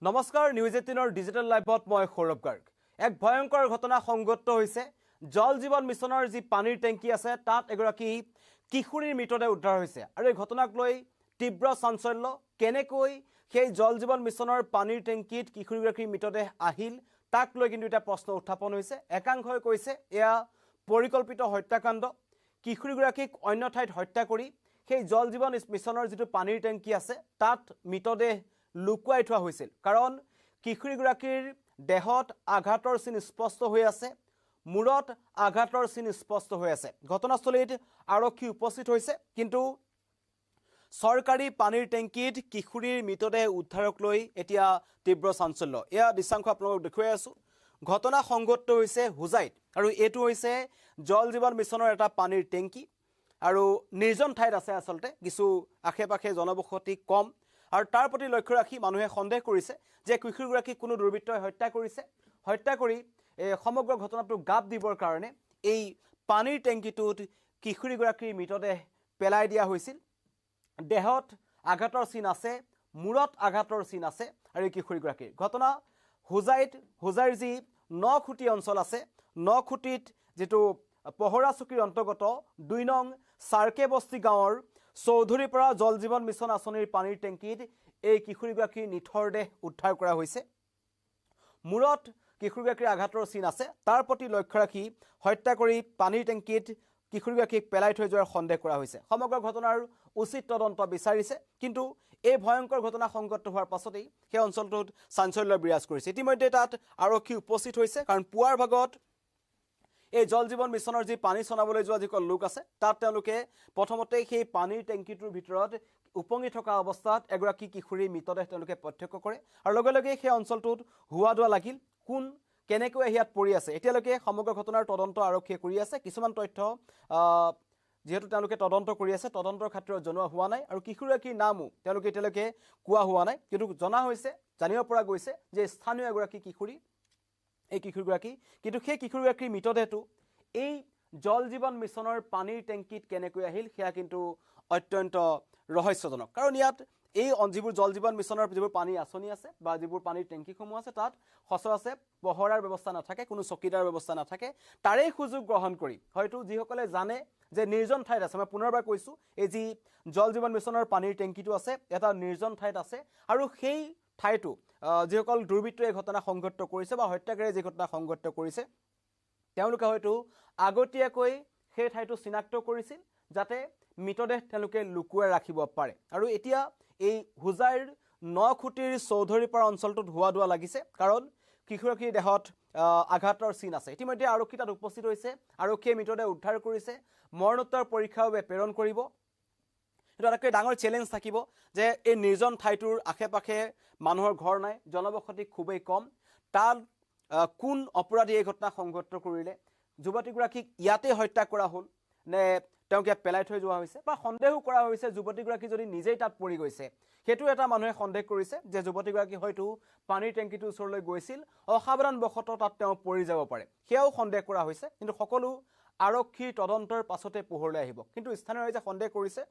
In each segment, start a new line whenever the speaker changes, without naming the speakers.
নমস্কাৰ news 18 digital লাইভত মই সৌৰভ গাৰ্গ এক ভয়ংকৰ ঘটনা সংঘটিত হৈছে জল জীৱন মিছনৰ যি পানীৰ টেংকি আছে তাত এগৰাকী কিশোৰীৰ মৃতদেহ উদ্ধাৰ হৈছে আৰু এই ঘটনাক লৈ তীব্ৰ চাঞ্চল্য কেনেকৈ সেই জল জীৱন মিছনৰ পানীৰ টেংকিত কিশোৰীগৰাকীৰ মৃতদেহ আহিল তাক লৈ কিন্তু এটা প্ৰশ্ন উত্থাপন হৈছে একাংশই কৈছে এয়া পৰিকল্পিত হত্যাকাণ্ড কিশোৰীগৰাকীক অন্য ঠাইত হত্যা কৰি সেই জল জীৱন মিছনৰ যিটো পানীৰ টেংকি আছে তাত মৃতদেহ লুকুৱাই থোৱা হৈছিল কাৰণ কিশোৰীগৰাকীৰ দেহত আঘাতৰ চিন স্পষ্ট হৈ আছে মূৰত আঘাতৰ চিন স্পষ্ট হৈ আছে ঘটনাস্থলীত আৰক্ষী উপস্থিত হৈছে কিন্তু সৰকাৰী পানীৰ টেংকিত কিশোৰীৰ মৃতদেহ উদ্ধাৰক লৈ এতিয়া তীব্ৰ চাঞ্চল্য এয়া দৃশ্যাংশ আপোনালোকক দেখুৱাই আছো ঘটনা সংঘটিত হৈছে হুজাইত আৰু এটো হৈছে জল জীৱন মিছনৰ এটা পানীৰ টেংকি আৰু নিৰ্জন ঠাইত আছে আসলতে কিছু আশে-পাশে জনবসতি কম আৰু তাৰ প্ৰতি লক্ষ্য ৰাখি মানুহে সন্দেহ কৰিছে যে কিশোৰীগৰাকী কোনো দুৰ্বৃত্তই হত্যা কৰি সমগ্ৰ ঘটনাটো গাপ দিবৰ কাৰণে এই পানীৰ টেংকিটোত কিশোৰীগৰাকীৰ মৃতদেহ পেলাই দিয়া হৈছিল দেহত আঘাতৰ চিন আছে মূৰত আঘাতৰ চিন আছে আৰু কিশোৰীগৰাকীৰ ঘটনা হুজাইৰ যি নখুটি অঞ্চল আছে নখুটিত যেটো পহৰা চকীৰ অন্তৰ্গত 2 নং সাৰ্কে বস্তি গাঁৱৰ চৌধুৰীৰ পৰা জল জীৱন মিছন আঁচনিৰ পানীৰ টেংকিত এই কিশোৰীগৰাকীৰ নিথৰ দেহ উদ্ধাৰ কৰা হৈছে মূৰত কিশোৰীগৰাকীৰ আঘাতৰ চিন আছে তাৰ প্ৰতি লক্ষ্য ৰাখি হত্যা কৰি পানীৰ টেংকিত কিশোৰীগৰাকীক পেলাই থৈ যোৱাৰ সন্দেহ কৰা হৈছে সমগ্ৰ ঘটনাৰ উচিত তদন্ত বিচাৰিছে কিন্তু এই ভয়ংকৰ ঘটনা সংঘটিত হোৱাৰ পাছতেই সেই অঞ্চলটোত চাঞ্চল্য বিৰাজ কৰিছে ইতিমধ্যে তাত আৰক্ষী উপস্থিত হৈছে কাৰণ পুৱাৰ ভাগত এই জল জীৱন মিছনৰ যি পানী চনাবলৈ যোৱা যিকল লোক আছে তাত তেওঁলোকে প্ৰথমতে সেই পানীৰ টেংকিটোৰ ভিতৰত উপঙি থকা অৱস্থাত এগৰাকী কিশোৰীৰ মৃতদেহ তেওঁলোকে প্ৰত্যক্ষ কৰে আৰু লগে লগে সেই অঞ্চলটোত হুৱা দোৱা লাগিল কোন কেনেকৈ হিয়াত পৰি আছে এতিয়ালৈকে সমগ্ৰ ঘটনাৰ তদন্ত আৰক্ষীয়ে কৰি আছে কিছুমান তথ্য যেহেতু তেওঁলোকে তদন্ত কৰি আছে তদন্তৰ খাতিৰত জনোৱা হোৱা নাই আৰু কিশোৰীগৰাকীৰ নামও তেওঁলোকে এতিয়ালৈকে কোৱা হোৱা নাই কিন্তু জনা হৈছে জানিব পৰা গৈছে যে স্থানীয় এগৰাকী কিশোৰী এই কিশোৰীগৰাকী কিন্তু সেই কিশোৰীগৰাকীৰ মৃতদেহটো এই জল জীৱন মিছনৰ পানীৰ টেংকিত কেনেকৈ আহিল সেয়া কিন্তু অত্যন্ত ৰহস্যজনক কাৰণ ইয়াত এই যিবোৰ জল জীৱন মিছনৰ যিবোৰ পানী আঁচনি আছে বা যিবোৰ পানীৰ টেংকিসমূহ আছে তাত সচৰাচৰ পহৰাৰ ব্যৱস্থা নাথাকে কোনো চকীদাৰ ব্যৱস্থা নাথাকে তাৰে সুযোগ গ্ৰহণ কৰি হয়তো যিসকলে জানে যে নিৰ্জন ঠাইত আছে মই পুনৰবাৰ কৈছো এই যি জল জীৱন মিছনৰ পানীৰ টেংকিটো আছে এটা নিৰ্জন ঠাইত আছে আৰু সেই ঠাইটো যিসকল দুৰ্বৃত্তই এই ঘটনা সংঘটিত কৰিছে বা হত্যাকাৰীয়ে যি ঘটনা সংঘটিত কৰিছে তেওঁলোকে হয়তো আগতীয়াকৈ সেই ঠাইটো চিনাক্ত কৰিছিল যাতে মৃতদেহ তেওঁলোকে লুকুৱাই ৰাখিব পাৰে আৰু এতিয়া এই হুজাইৰ নখুটিৰ চৌধুৰীৰ পৰা অঞ্চলটোত হুৱা দোৱা লাগিছে কাৰণ কিশোৰীৰ দেহত আঘাতৰ চিন আছে ইতিমধ্যে আৰক্ষী তাত উপস্থিত হৈছে আৰক্ষীয়ে মৃতদেহ উদ্ধাৰ কৰিছে মৰণোত্তৰ পৰীক্ষাৰ বাবে প্ৰেৰণ কৰিব এটা আটাইতকৈ ডাঙৰ চ্যালেঞ্জ থাকিব যে এই নিৰ্জন ঠাইটোৰ আশে-পাশে মানুহৰ ঘৰ নাই জনবসতি খুবেই কম তাত কোন অপৰাধী এই ঘটনা সংঘটিত কৰিলে যুৱতীগৰাকীক ইয়াতে হত্যা কৰা হ'ল নে তেওঁলোকে পেলাই থৈ যোৱা হৈছে বা সন্দেহও কৰা হৈছে যুৱতীগৰাকী যদি নিজেই তাত পৰি গৈছে সেইটো এটা মানুহে সন্দেহ কৰিছে যে যুৱতীগৰাকী হয়তো পানীৰ টেংকিটোৰ ওচৰলৈ গৈছিল অসাৱধানবশতঃ তাত তেওঁ পৰি যাব পাৰে সেয়াও সন্দেহ কৰা হৈছে কিন্তু সকলো আৰক্ষীৰ তদন্তৰ পাছতে পোহৰলৈ আহিব কিন্তু স্থানীয় ৰাইজে সন্দেহ কৰিছে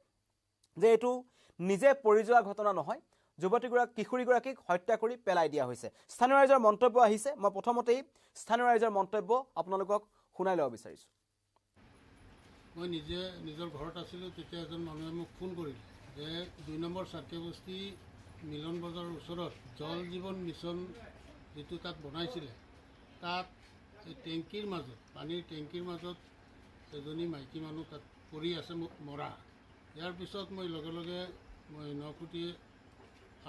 যে এটো নিজে পৰি যোৱা ঘটনা নহয় কিশোৰীগৰাকীক হত্যা কৰি পেলাই দিয়া হৈছে স্থানীয় ৰাইজৰ মন্তব্য আহিছে মই প্ৰথমতেই স্থানীয় ৰাইজৰ মন্তব্য আপোনালোকক শুনাই লব বিচাৰিছো
মই নিজে নিজৰ ঘৰত আছিলোঁ তেতিয়া এজন মানুহে মোক ফোন কৰিলে যে 2 নম্বৰ সাৰ্কে বস্তি মিলন বজাৰৰ ওচৰত জল জীৱন মিছন যেটো তাত বনাইছিলে তাত এই টেংকিৰ মাজত পানীৰ টেংকিৰ মাজত এজনী মাইকী মানুহ তাত পৰি আছে মৰা ইয়াৰ পিছত মই লগে লগে মই নখুটি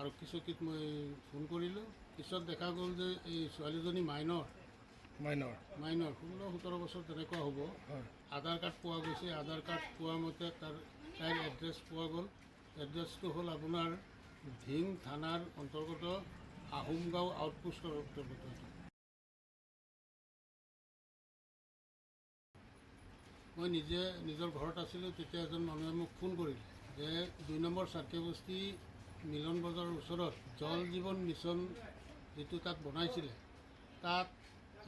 আৰক্ষী চকীত মই ফোন কৰিলোঁ পিছত দেখা গ'ল যে এই ছোৱালীজনী মাইনৰ 16-17 বছৰ তেনেকুৱা হ'ব আধাৰ কাৰ্ড পোৱা গৈছে আধাৰ কাৰ্ড পোৱা মতে তাইৰ এড্ৰেছ পোৱা গ'ল এড্ৰেছটো হ'ল আপোনাৰ ধিং থানাৰ অন্তৰ্গত আহোমগাঁও আউটপোষ্টৰ অন্তৰ্গত মই নিজে নিজৰ ঘৰত আছিলোঁ তেতিয়া এজন মানুহে মোক ফোন কৰিলে যে 2 নম্বৰ সাৰ্কে বস্তি মিলন বজাৰৰ ওচৰত জল জীৱন মিছন যেটো তাত বনাইছিলে তাত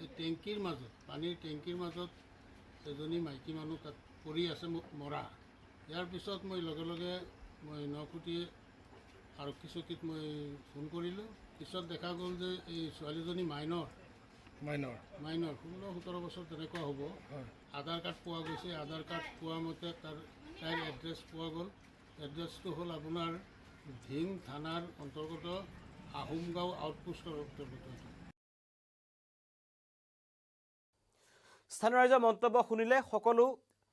এই টেংকিৰ মাজত পানীৰ টেংকিৰ মাজত এজনী মাইকী মানুহ তাত পৰি আছে মৰা ইয়াৰ পিছত মই লগে লগে মই নখুটি আৰক্ষী চকীত মই ফোন কৰিলোঁ পিছত দেখা গ'ল যে এই ছোৱালীজনী মাইনৰ
মাইনৰ
16-17 বছৰ তেনেকুৱা হ'ব। আধাৰ কাৰ্ড পোৱা গৈছে, আধাৰ কাৰ্ড পোৱা মতে তাইৰ এড্ৰেছ পোৱা গ'ল। এড্ৰেছটো হ'ল আপোনাৰ ধিং থানাৰ অন্তৰ্গত আহোমগাঁও আউটপোষ্টৰ অন্তৰ্গত।
স্থানীয় ৰাইজৰ মন্তব্য শুনিলে সকলো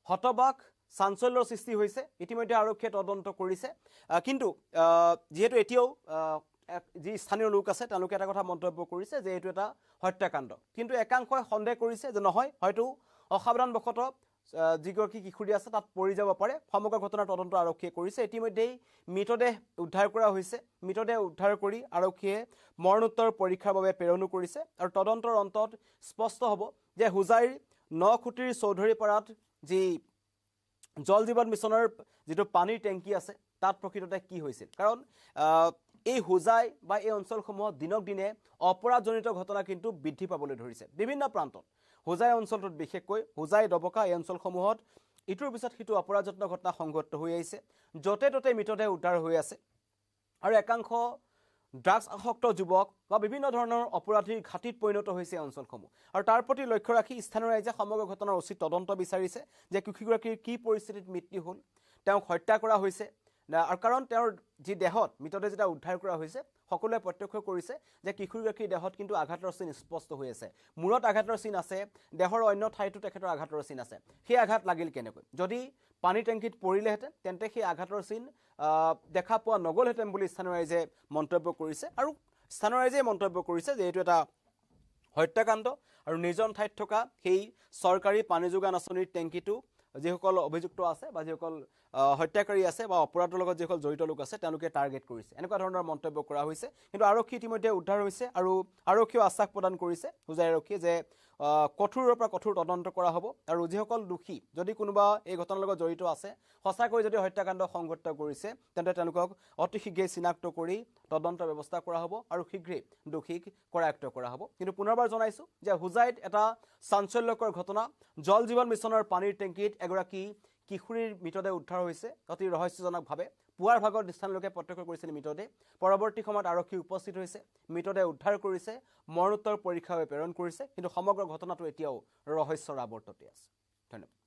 হতবাক চাঞ্চল্যৰ সৃষ্টি হৈছে। ইতিমধ্যে আৰক্ষীয়ে তদন্ত কৰিছে, কিন্তু যিহেতু এতিয়াও যি স্থানীয় লোক আছে তেওঁলোকে এটা কথা মন্তব্য কৰিছে যে এইটো এটা হত্যাকাণ্ড, কিন্তু একাংশই সন্দেহ কৰিছে যে নহয়, হয়তো অসাৱধানবশতঃ যিগৰাকী কিশোৰী আছে তাত পৰি যাব পাৰে। সমগ্ৰ ঘটনাৰ তদন্ত আৰক্ষীয়ে কৰিছে। ইতিমধ্যেই মৃতদেহ উদ্ধাৰ কৰা হৈছে। মৃতদেহ উদ্ধাৰ কৰি আৰক্ষীয়ে মৰণোত্তৰ পৰীক্ষাৰ বাবে প্ৰেৰণো কৰিছে আৰু তদন্তৰ অন্তত স্পষ্ট হ'ব যে হোজাইৰ 9 খুঁটিৰ চৌধুৰীপাৰাত যি জল জীৱন মিছনৰ যিটো পানীৰ টেংকি আছে তাত প্ৰকৃততে কি হৈছিল। কাৰণ এই হোজাই বা এই অঞ্চলসমূহত দিনক দিনে অপৰাধজনিত ঘটনা কিন্তু বৃদ্ধি পাবলৈ ধৰিছে। বিভিন্ন প্ৰান্তত হোজাই অঞ্চলটোত বিশেষকৈ হোজাই দবকা এই অঞ্চলসমূহত ইটোৰ পিছত সিটো অপৰাধজনিত ঘটনা সংঘটিত হৈ আহিছে। য'তে ত'তে মৃতদেহ উদ্ধাৰ হৈ আছে আৰু একাংশ ড্ৰাগছ আসক্ত যুৱক বা বিভিন্ন ধৰণৰ অপৰাধীৰ ঘাটিত পৰিণত হৈছে অঞ্চলসমূহ। আৰু তাৰ প্ৰতি লক্ষ্য ৰাখি স্থানীয় ৰাইজে সমগ্ৰ ঘটনাৰ উচিত তদন্ত বিচাৰিছে যে কিশোৰীগৰাকীৰ কি পৰিস্থিতিত মৃত্যু হ'ল, তেওঁক হত্যা কৰা হৈছে। আৰু কাৰণ তেওঁৰ যি দেহত মৃতদেহ যেতিয়া উদ্ধাৰ কৰা হৈছে সকলোৱে প্ৰত্যক্ষ কৰিছে যে কিশোৰীগৰাকীৰ দেহত কিন্তু আঘাতৰ চিন স্পষ্ট হৈ আছে। মূৰত আঘাতৰ চিন আছে, দেহৰ অন্য ঠাইতো তেখেতৰ আঘাতৰ চিন আছে। সেই আঘাত লাগিল কেনেকৈ? যদি পানীৰ টেংকিত পৰিলেহেঁতেন তেন্তে সেই আঘাতৰ চিন দেখা পোৱা নগ'লহেঁতেন বুলি স্থানীয় ৰাইজে মন্তব্য কৰিছে। আৰু স্থানীয় ৰাইজে মন্তব্য কৰিছে যে এইটো এটা হত্যাকাণ্ড আৰু নিৰ্জন ঠাইত থকা সেই চৰকাৰী পানী যোগান আঁচনিৰ টেংকিটো যিসকল অভিযুক্ত আছে বা যিসকল হত্যাকাৰী আছে বা অপৰাধৰ লগত যিসকল জড়িত লোক আছে তেওঁলোকে টাৰ্গেট কৰিছে, এনেকুৱা ধৰণৰ মন্তব্য কৰা হৈছে। কিন্তু আৰক্ষী ইতিমধ্যে উদ্ধাৰ হৈছে আৰু আৰক্ষীয়েও আশ্বাস প্ৰদান কৰিছে, হোজাই আৰক্ষীয়ে, যে কঠোৰৰ পৰা কঠোৰ তদন্ত কৰা হ'ব আৰু যিসকল দোষী, যদি কোনোবা এই ঘটনাৰ লগত জড়িত আছে, সঁচাকৈ যদি হত্যাকাণ্ড সংঘটিত কৰিছে, তেন্তে তেওঁলোকক অতি শীঘ্ৰে চিনাক্ত কৰি তদন্তৰ ব্যৱস্থা কৰা হ'ব আৰু শীঘ্ৰেই দোষীক কৰায়ত্ব কৰা হ'ব। কিন্তু পুনৰবাৰ জনাইছোঁ যে হোজাইত এটা চাঞ্চল্যকৰ ঘটনা, জল জীৱন মিছনৰ পানীৰ টেংকিত এগৰাকী কিশোৰীৰ মৃতদেহ উদ্ধাৰ হৈছে অতি ৰহস্যজনকভাৱে। পুৱাৰ ভাগত স্থানীয় লোকে প্ৰত্যক্ষ কৰিছিল মৃতদেহ। পৰৱৰ্তী সময়ত আৰক্ষী উপস্থিত হৈছে, মৃতদেহ উদ্ধাৰ কৰিছে, মৰণোত্তৰ পৰীক্ষাৰ বাবে প্ৰেৰণ কৰিছে। কিন্তু সমগ্ৰ ঘটনাটো এতিয়াও ৰহস্যৰ আৱৰ্ততে আছে। ধন্যবাদ।